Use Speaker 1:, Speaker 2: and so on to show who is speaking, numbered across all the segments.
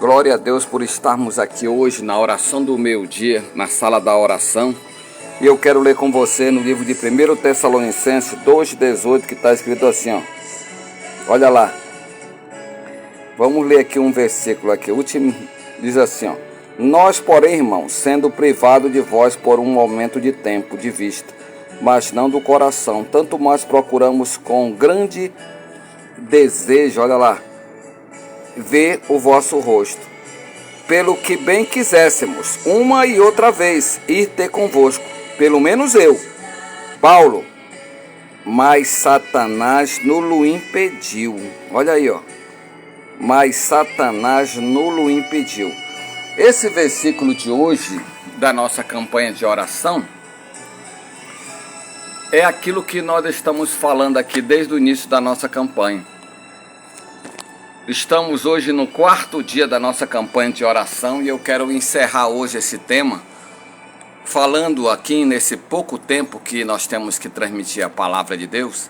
Speaker 1: Glória a Deus por estarmos aqui hoje na oração do meio-dia, na sala da oração. E eu quero ler com você no livro de 1 Tessalonicenses 2,18, que está escrito assim, ó. Olha lá. Vamos ler aqui um versículo aqui. O último diz assim, ó. Nós, porém, irmãos, sendo privados de vós por um momento de tempo, de vista, mas não do coração, tanto mais procuramos com grande desejo, olha lá, ver o vosso rosto, pelo que bem quiséssemos, uma e outra vez, ir ter convosco, pelo menos eu, Paulo, mas Satanás nulo impediu. Olha aí, ó. Mas Satanás nulo impediu. Esse versículo de hoje, da nossa campanha de oração, é aquilo que nós estamos falando aqui desde o início da nossa campanha. Estamos hoje no 4º dia da nossa campanha de oração e eu quero encerrar hoje esse tema falando aqui nesse pouco tempo que nós temos que transmitir a palavra de Deus,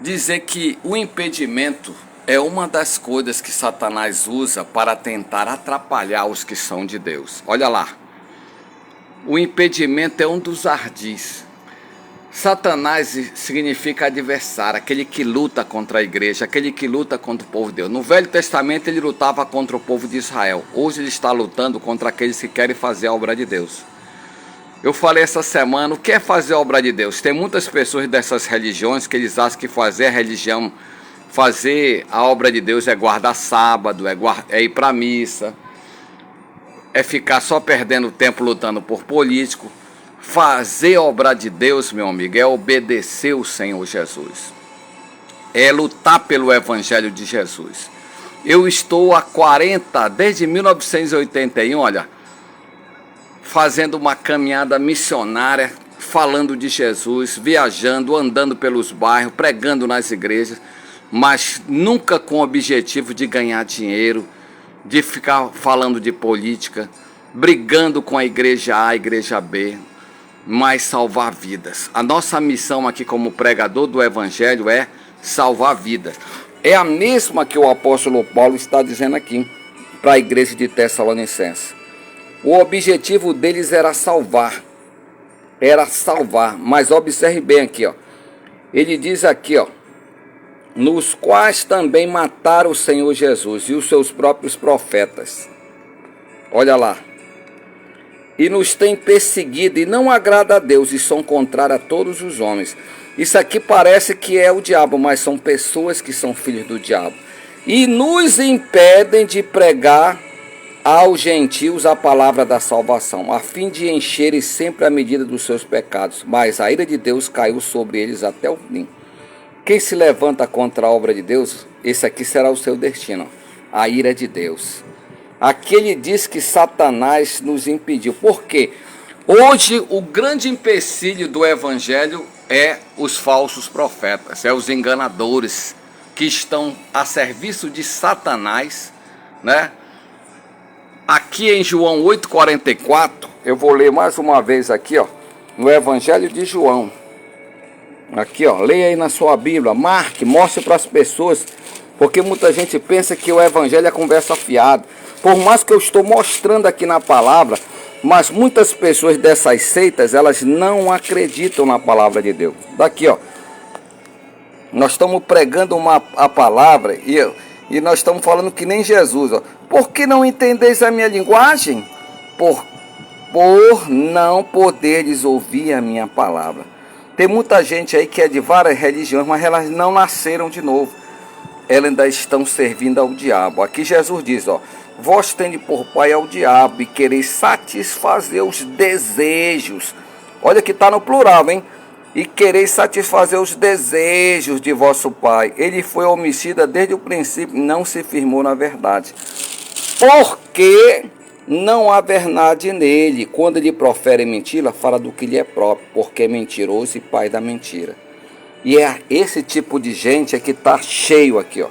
Speaker 1: dizer que o impedimento é uma das coisas que Satanás usa para tentar atrapalhar os que são de Deus. Olha lá, o impedimento é um dos ardis. Satanás significa adversário, aquele que luta contra a igreja, aquele que luta contra o povo de Deus. No Velho Testamento ele lutava contra o povo de Israel. Hoje ele está lutando contra aqueles que querem fazer a obra de Deus. Eu falei essa semana, o que é fazer a obra de Deus? Tem muitas pessoas dessas religiões que eles acham que fazer a religião, fazer a obra de Deus é guardar sábado, é ir para a missa, é ficar só perdendo tempo lutando por político. Fazer a obra de Deus, meu amigo, é obedecer o Senhor Jesus. É lutar pelo Evangelho de Jesus. Eu estou desde 1981, olha, fazendo uma caminhada missionária, falando de Jesus, viajando, andando pelos bairros, pregando nas igrejas, mas nunca com o objetivo de ganhar dinheiro, de ficar falando de política, brigando com a igreja A, a igreja B, mas salvar vidas. A nossa missão aqui como pregador do Evangelho é salvar vidas. É a mesma que o apóstolo Paulo está dizendo aqui para a igreja de Tessalonicenses. O objetivo deles era salvar, mas observe bem aqui, ó. Ele diz aqui, ó, nos quais também mataram o Senhor Jesus e os seus próprios profetas. Olha lá. E nos tem perseguido e não agrada a Deus e são contrários a todos os homens. Isso aqui parece que é o diabo, mas são pessoas que são filhos do diabo. E nos impedem de pregar aos gentios a palavra da salvação, a fim de encherem sempre a medida dos seus pecados. Mas a ira de Deus caiu sobre eles até o fim. Quem se levanta contra a obra de Deus, esse aqui será o seu destino, a ira de Deus. Aqui ele diz que Satanás nos impediu. Por quê? Hoje o grande empecilho do Evangelho é os falsos profetas, é os enganadores que estão a serviço de Satanás, né? Aqui em João 8,44, eu vou ler mais uma vez aqui, ó, no Evangelho de João. Aqui, ó, leia aí na sua Bíblia, marque, mostre para as pessoas, porque muita gente pensa que o Evangelho é conversa fiada. Por mais que eu estou mostrando aqui na palavra, mas muitas pessoas dessas seitas, elas não acreditam na palavra de Deus. Daqui, ó, nós estamos pregando a palavra e nós estamos falando que nem Jesus, ó. Por que não entendeis a minha linguagem? Por não poderes ouvir a minha palavra. Tem muita gente aí que é de várias religiões, mas elas não nasceram de novo. Elas ainda estão servindo ao diabo. Aqui Jesus diz, ó, vós tende por pai ao diabo e quereis satisfazer os desejos. Olha que está no plural, hein? E quereis satisfazer os desejos de vosso pai. Ele foi homicida desde o princípio, não se firmou na verdade. Porque não há verdade nele. Quando ele profere mentira, fala do que lhe é próprio, porque é mentiroso e pai da mentira. E é esse tipo de gente que está cheio aqui, ó.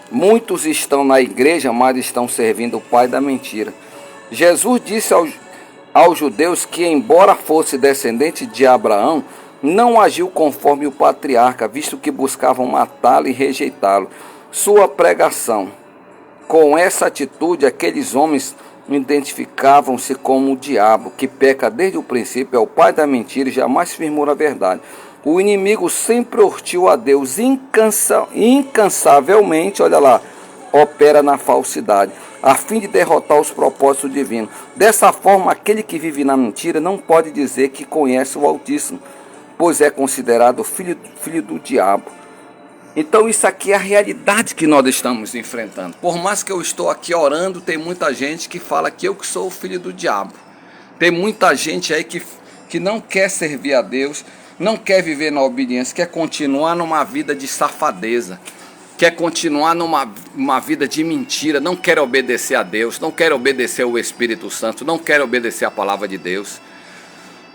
Speaker 1: Muitos estão na igreja, mas estão servindo o pai da mentira. Jesus disse aos judeus que, embora fosse descendente de Abraão, não agiu conforme o patriarca, visto que buscavam matá-lo e rejeitá-lo. Sua pregação Com essa atitude, aqueles homens identificavam-se como o diabo, que peca desde o princípio, é o pai da mentira e jamais firmou a verdade. O inimigo sempre hostil a Deus, incansavelmente, olha lá, opera na falsidade, a fim de derrotar os propósitos divinos. Dessa forma, aquele que vive na mentira não pode dizer que conhece o Altíssimo, pois é considerado filho do diabo. Então isso aqui é a realidade que nós estamos enfrentando. Por mais que eu estou aqui orando, tem muita gente que fala que eu que sou o filho do diabo. Tem muita gente aí que não quer servir a Deus, não quer viver na obediência, quer continuar numa vida de safadeza, quer continuar numa vida de mentira, não quer obedecer a Deus, não quer obedecer o Espírito Santo, não quer obedecer a palavra de Deus,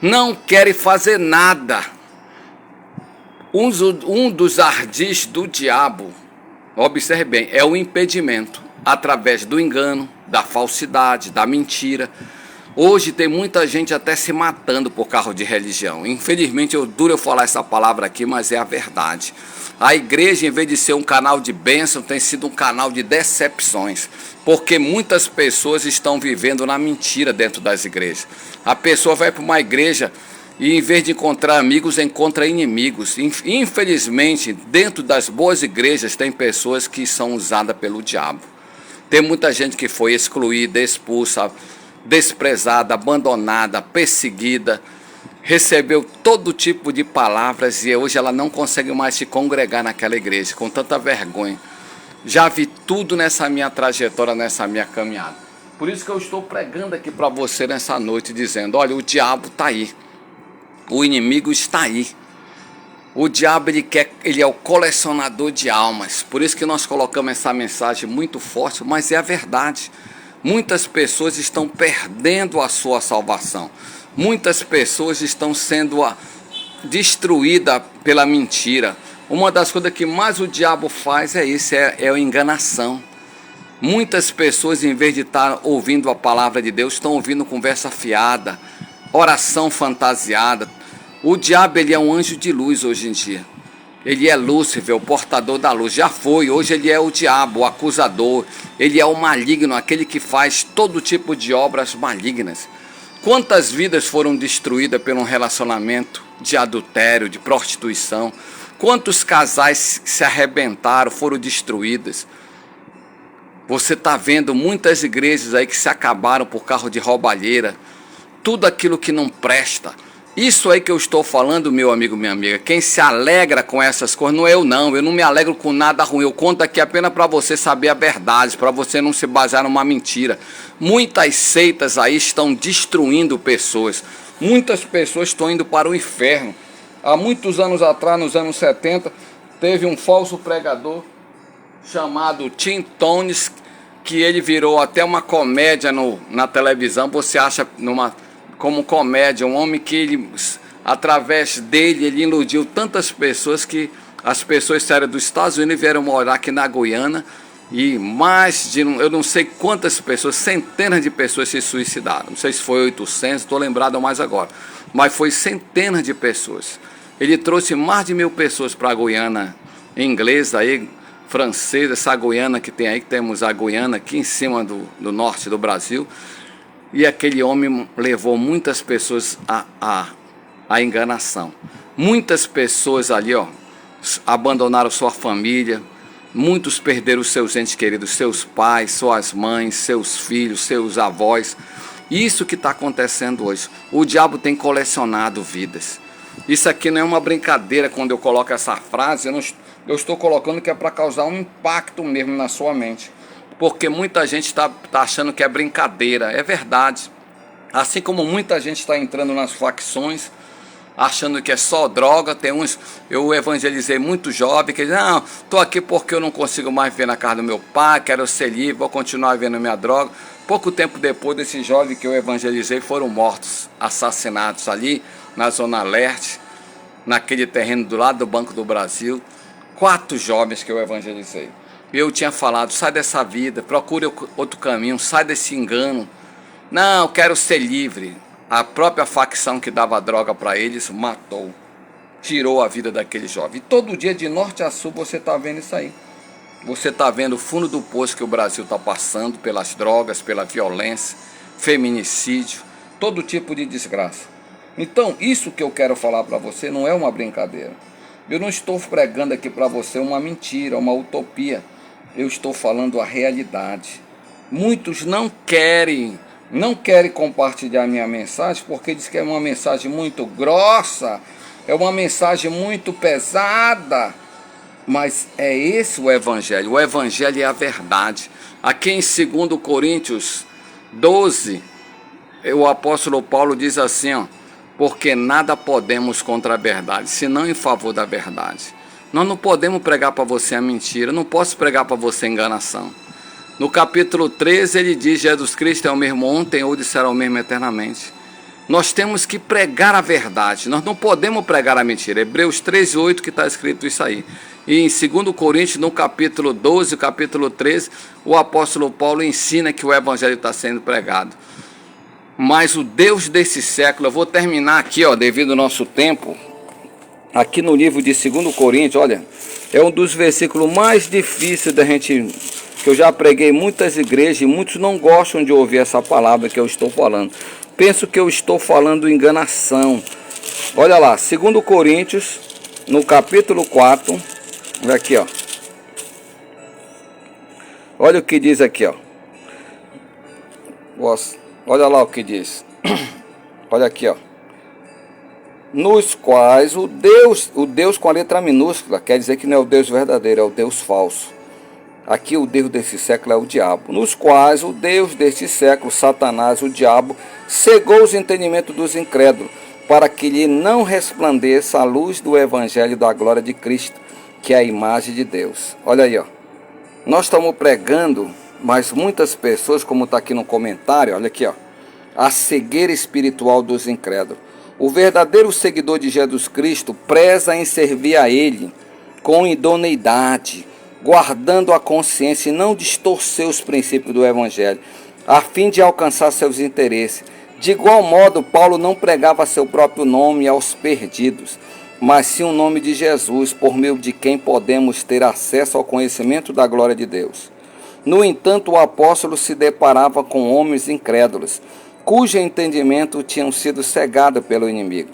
Speaker 1: não quer fazer nada. Um dos ardis do diabo, observe bem, é o impedimento, através do engano, da falsidade, da mentira. Hoje tem muita gente até se matando por causa de religião. Infelizmente, duro eu falar essa palavra aqui, mas é a verdade. A igreja, em vez de ser um canal de bênção, tem sido um canal de decepções, porque muitas pessoas estão vivendo na mentira dentro das igrejas. A pessoa vai para uma igreja e, em vez de encontrar amigos, encontra inimigos. Infelizmente, dentro das boas igrejas, tem pessoas que são usadas pelo diabo. Tem muita gente que foi excluída, expulsa, desprezada, abandonada, perseguida, recebeu todo tipo de palavras e hoje ela não consegue mais se congregar naquela igreja, com tanta vergonha. Já vi tudo nessa minha trajetória, nessa minha caminhada. Por isso que eu estou pregando aqui para você nessa noite, dizendo, olha, o diabo está aí. O inimigo está aí. O diabo ele é o colecionador de almas. Por isso que nós colocamos essa mensagem muito forte, mas é a verdade. Muitas pessoas estão perdendo a sua salvação. Muitas pessoas estão sendo destruídas pela mentira. Uma das coisas que mais o diabo faz é isso, é a enganação. Muitas pessoas, em vez de estar ouvindo a palavra de Deus, estão ouvindo conversa fiada, oração fantasiada. O diabo, ele é um anjo de luz hoje em dia. Ele é Lúcifer, o portador da luz. Já foi, hoje ele é o diabo, o acusador. Ele é o maligno, aquele que faz todo tipo de obras malignas. Quantas vidas foram destruídas por um relacionamento de adultério, de prostituição? Quantos casais se arrebentaram, foram destruídos? Você está vendo muitas igrejas aí que se acabaram por causa de roubalheira. Tudo aquilo que não presta. Isso aí que eu estou falando, meu amigo, minha amiga, quem se alegra com essas coisas, não é eu não me alegro com nada ruim, eu conto aqui apenas para você saber a verdade, para você não se basear numa mentira. Muitas seitas aí estão destruindo pessoas, muitas pessoas estão indo para o inferno. Há muitos anos atrás, nos anos 70, teve um falso pregador chamado Tim Tones, que ele virou até uma comédia na televisão, você acha como comédia, um homem que ele, através dele, ele iludiu tantas pessoas que as pessoas saíram dos Estados Unidos e vieram morar aqui na Guiana e mais de, eu não sei quantas pessoas, centenas de pessoas se suicidaram. Não sei se foi 800, estou lembrado mais agora, mas foi centenas de pessoas. Ele trouxe mais de 1000 pessoas para a Guiana inglesa, aí, francesa, essa Guiana que tem aí, que temos a Guiana aqui em cima do norte do Brasil. E aquele homem levou muitas pessoas à enganação. Muitas pessoas ali, abandonaram sua família. Muitos perderam seus entes queridos, seus pais, suas mães, seus filhos, seus avós. Isso que está acontecendo hoje. O diabo tem colecionado vidas. Isso aqui não é uma brincadeira quando eu coloco essa frase. Eu estou colocando que é para causar um impacto mesmo na sua mente. Porque muita gente está achando que é brincadeira, é verdade. Assim como muita gente está entrando nas facções, achando que é só droga. Tem uns, eu evangelizei muito jovem, que dizem, não, estou aqui porque eu não consigo mais viver na casa do meu pai, quero ser livre, vou continuar vendo minha droga. Pouco tempo depois, desses jovens que eu evangelizei foram mortos, assassinados ali na Zona Leste, naquele terreno do lado do Banco do Brasil. 4 jovens que eu evangelizei. Eu tinha falado, sai dessa vida, procure outro caminho, sai desse engano. Não, eu quero ser livre. A própria facção que dava droga para eles matou, tirou a vida daquele jovem. E todo dia, de norte a sul, você está vendo isso aí. Você está vendo o fundo do poço que o Brasil está passando, pelas drogas, pela violência, feminicídio, todo tipo de desgraça. Então, isso que eu quero falar para você não é uma brincadeira. Eu não estou pregando aqui para você uma mentira, uma utopia. Eu estou falando a realidade. Muitos não querem compartilhar minha mensagem porque diz que é uma mensagem muito grossa, é uma mensagem muito pesada. Mas é esse o Evangelho. O Evangelho é a verdade. Aqui em 2 Coríntios 12, o apóstolo Paulo diz assim, ó, porque nada podemos contra a verdade, senão em favor da verdade. Nós não podemos pregar para você a mentira, não posso pregar para você a enganação. No capítulo 13 ele diz, Jesus Cristo é o mesmo ontem, hoje será o mesmo eternamente. Nós temos que pregar a verdade, nós não podemos pregar a mentira. Hebreus 13:8 que está escrito isso aí. E em 2 Coríntios, no capítulo 12, capítulo 13, o apóstolo Paulo ensina que o evangelho está sendo pregado. Mas o Deus desse século, eu vou terminar aqui, ó, devido ao nosso tempo, aqui no livro de 2 Coríntios, olha, é um dos versículos mais difíceis da gente, que eu já preguei em muitas igrejas e muitos não gostam de ouvir essa palavra que eu estou falando. Penso que eu estou falando enganação. Olha lá, 2 Coríntios, no capítulo 4, olha aqui, ó. Olha o que diz aqui, ó. Olha lá o que diz. Olha aqui, ó. Nos quais o Deus com a letra minúscula, quer dizer que não é o Deus verdadeiro, é o Deus falso. Aqui o Deus desse século é o diabo. Nos quais o Deus deste século, Satanás, o diabo, cegou os entendimentos dos incrédulos, para que lhe não resplandeça a luz do evangelho da glória de Cristo, que é a imagem de Deus. Olha aí, ó. Nós estamos pregando, mas muitas pessoas, como está aqui no comentário, olha aqui, ó, a cegueira espiritual dos incrédulos. O verdadeiro seguidor de Jesus Cristo preza em servir a Ele com idoneidade, guardando a consciência e não distorcer os princípios do Evangelho, a fim de alcançar seus interesses. De igual modo, Paulo não pregava seu próprio nome aos perdidos, mas sim o nome de Jesus, por meio de quem podemos ter acesso ao conhecimento da glória de Deus. No entanto, o apóstolo se deparava com homens incrédulos, cujo entendimento tinham sido cegado pelo inimigo.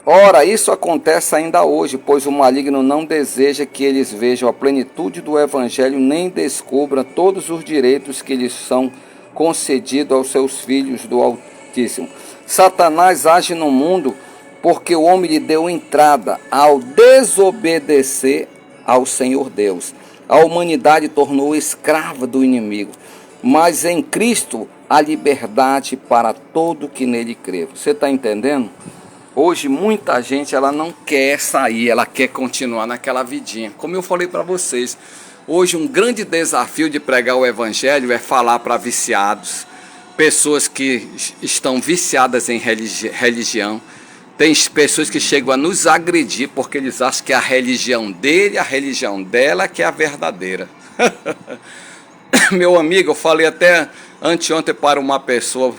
Speaker 1: Ora, isso acontece ainda hoje, pois o maligno não deseja que eles vejam a plenitude do Evangelho, nem descubram todos os direitos que lhes são concedidos aos seus filhos do Altíssimo. Satanás age no mundo porque o homem lhe deu entrada ao desobedecer ao Senhor Deus. A humanidade tornou escrava do inimigo, mas em Cristo há liberdade para todo que nele crê. Você está entendendo? Hoje muita gente ela não quer sair, ela quer continuar naquela vidinha. Como eu falei para vocês, hoje um grande desafio de pregar o evangelho é falar para viciados, pessoas que estão viciadas em religião. Tem pessoas que chegam a nos agredir porque eles acham que a religião dele, a religião dela que é a verdadeira. Meu amigo, eu falei até anteontem para uma pessoa,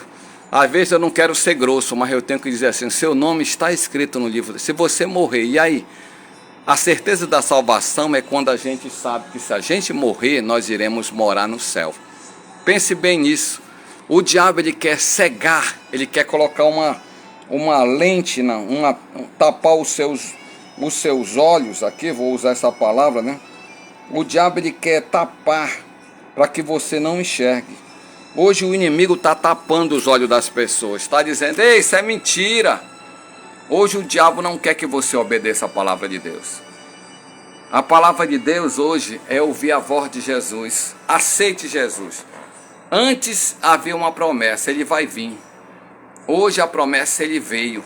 Speaker 1: às vezes eu não quero ser grosso, mas eu tenho que dizer assim, seu nome está escrito no livro, se você morrer, e aí? A certeza da salvação é quando a gente sabe que se a gente morrer, nós iremos morar no céu. Pense bem nisso. O diabo ele quer cegar, ele quer colocar uma lente, tapar os seus olhos, aqui vou usar essa palavra, né? O diabo ele quer tapar para que você não enxergue. Hoje o inimigo está tapando os olhos das pessoas, está dizendo, ei, isso é mentira. Hoje o diabo não quer que você obedeça a palavra de Deus. A palavra de Deus hoje é ouvir a voz de Jesus. Aceite Jesus. Antes havia uma promessa, ele vai vir. Hoje a promessa ele veio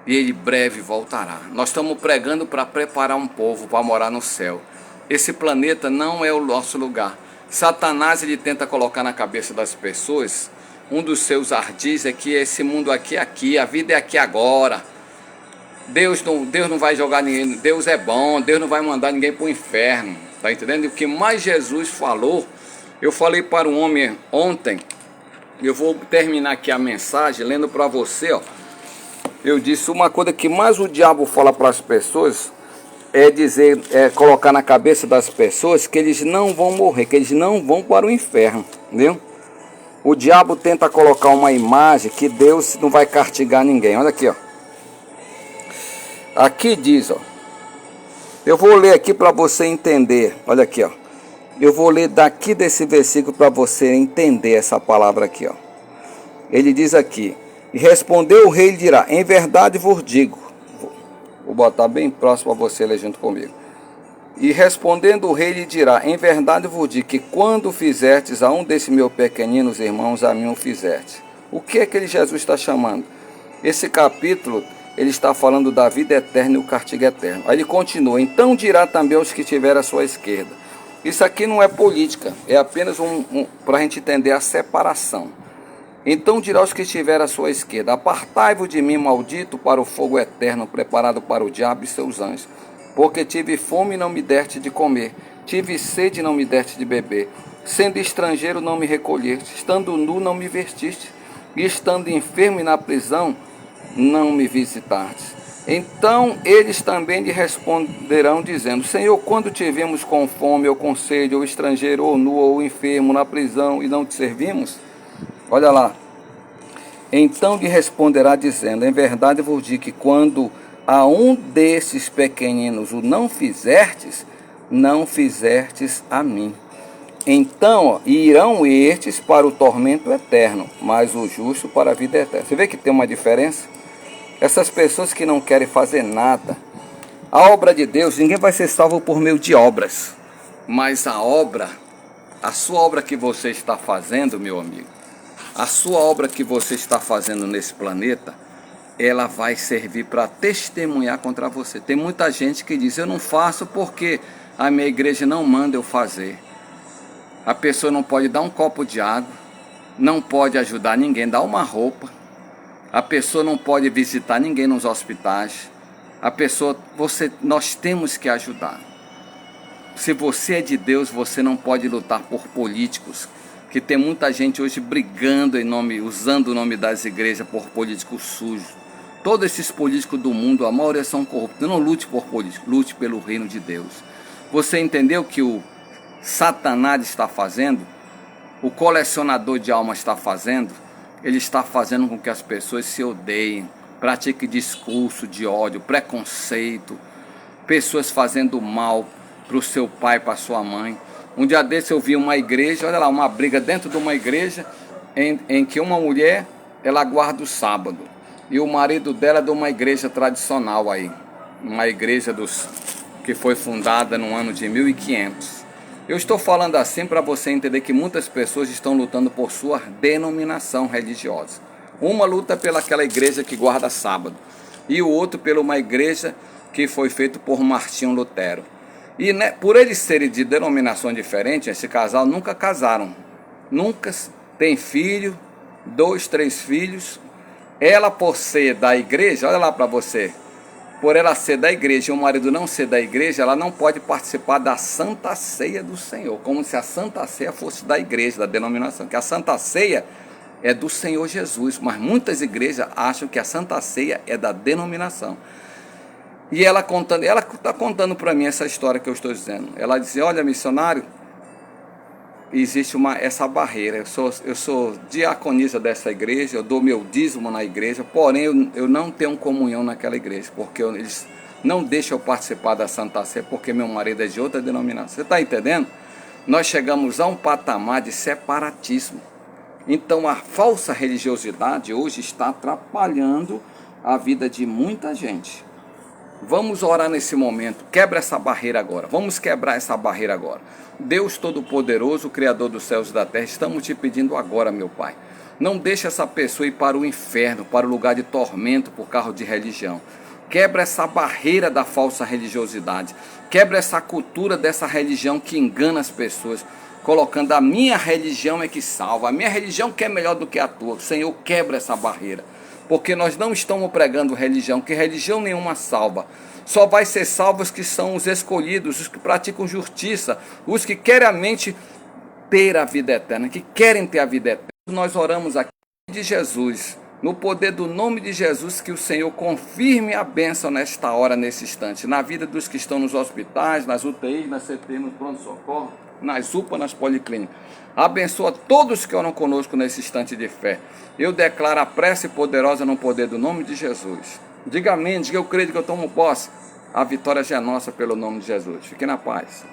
Speaker 1: e ele breve voltará. Nós estamos pregando para preparar um povo para morar no céu. Esse planeta não é o nosso lugar. Satanás ele tenta colocar na cabeça das pessoas, um dos seus ardis é que esse mundo aqui é aqui, a vida é aqui agora. Deus não vai jogar ninguém, Deus é bom, Deus não vai mandar ninguém para o inferno. Tá entendendo? E o que mais Jesus falou, eu falei para um homem ontem, eu vou terminar aqui a mensagem lendo para você, ó. Eu disse uma coisa que mais o diabo fala para as pessoas é dizer, é colocar na cabeça das pessoas que eles não vão morrer, que eles não vão para o inferno, entendeu? O diabo tenta colocar uma imagem que Deus não vai castigar ninguém. Olha aqui, ó. Aqui diz, ó. Eu vou ler aqui para você entender. Olha aqui, ó. Eu vou ler daqui desse versículo para você entender essa palavra aqui, ó. Ele diz aqui: e respondeu o rei e dirá: em verdade vos digo. Vou botar bem próximo a você ler junto comigo. E respondendo o rei lhe dirá: em verdade vos digo que quando fizertes a um desses meus pequeninos irmãos, a mim o fizertes. O que é que ele, Jesus, está chamando? Esse capítulo, ele está falando da vida eterna e o castigo eterno. Aí ele continua: então dirá também aos que estiverem à sua esquerda. Isso aqui não é política, é apenas para a gente entender a separação. Então dirá aos que estiverem à sua esquerda: apartai-vos de mim, maldito, para o fogo eterno, preparado para o diabo e seus anjos. Porque tive fome e não me deste de comer, tive sede e não me deste de beber, sendo estrangeiro não me recolheste, estando nu não me vestiste, e estando enfermo e na prisão não me visitastes. Então eles também lhe responderão, dizendo: Senhor, quando te vimos com fome, ou com sede, ou estrangeiro, ou nu, ou enfermo, na prisão, e não te servimos? Olha lá. Então lhe responderá, dizendo: em verdade vos digo que quando a um desses pequeninos o não fizertes, não fizertes a mim. Então irão estes para o tormento eterno, mas o justo para a vida eterna. Você vê que tem uma diferença? Essas pessoas que não querem fazer nada, a obra de Deus, ninguém vai ser salvo por meio de obras, mas a sua obra que você está fazendo, meu amigo, a sua obra que você está fazendo nesse planeta, ela vai servir para testemunhar contra você. Tem muita gente que diz: eu não faço porque a minha igreja não manda eu fazer. A pessoa não pode dar um copo de água, não pode ajudar ninguém, dar uma roupa. A pessoa não pode visitar ninguém nos hospitais. A pessoa, nós temos que ajudar. Se você é de Deus, você não pode lutar por políticos, que tem muita gente hoje brigando usando o nome das igrejas por políticos sujos. Todos esses políticos do mundo, a maioria são corruptos. Não lute por políticos, lute pelo reino de Deus. Você entendeu que o Satanás está fazendo? O colecionador de almas está fazendo? Ele está fazendo com que as pessoas se odeiem, pratiquem discurso de ódio, preconceito, pessoas fazendo mal para o seu pai, para a sua mãe. Um dia desse eu vi uma igreja, olha lá, uma briga dentro de uma igreja em que uma mulher, ela guarda o sábado. E o marido dela é de uma igreja tradicional aí. Uma igreja que foi fundada no ano de 1500. Eu estou falando assim para você entender que muitas pessoas estão lutando por sua denominação religiosa. Uma luta pelaquela igreja que guarda sábado. E o outro pela uma igreja que foi feita por Martinho Lutero. E por eles serem de denominações diferentes, esse casal nunca casaram. Nunca tem filho, 2, 3 filhos. Ela, por ser da igreja, olha lá para você, por ela ser da igreja e o marido não ser da igreja, ela não pode participar da Santa Ceia do Senhor, como se a Santa Ceia fosse da igreja, da denominação, que a Santa Ceia é do Senhor Jesus, mas muitas igrejas acham que a Santa Ceia é da denominação. E ela está contando para mim essa história que eu estou dizendo. Ela disse: olha, missionário, existe essa barreira. Eu sou diaconisa dessa igreja, eu dou meu dízimo na igreja, porém eu não tenho comunhão naquela igreja, porque eles não deixam eu participar da Santa Ceia, porque meu marido é de outra denominação. Você está entendendo? Nós chegamos a um patamar de separatismo. Então a falsa religiosidade hoje está atrapalhando a vida de muita gente. Vamos orar nesse momento, quebra essa barreira agora, vamos quebrar essa barreira agora. Deus Todo-Poderoso, Criador dos céus e da terra, estamos te pedindo agora, meu Pai, não deixe essa pessoa ir para o inferno, para o lugar de tormento por causa de religião. Quebra essa barreira da falsa religiosidade, quebra essa cultura dessa religião que engana as pessoas, colocando a minha religião é que salva, a minha religião que é melhor do que a tua. Senhor, quebra essa barreira. Porque nós não estamos pregando religião, que religião nenhuma salva. Só vai ser salvos que são os escolhidos, os que praticam justiça, os que querem a mente ter a vida eterna, que querem ter a vida eterna. Nós oramos aqui de Jesus, No poder do nome de Jesus, que o Senhor confirme a bênção nesta hora, nesse instante, na vida dos que estão nos hospitais, nas UTIs, nas CTI, no pronto-socorro, nas UPA, nas policlínicas. Abençoa todos que oram conosco nesse instante de fé. Eu declaro a prece poderosa no poder do nome de Jesus. Diga amém, diga eu creio que eu tomo posse. A vitória já é nossa pelo nome de Jesus. Fique na paz.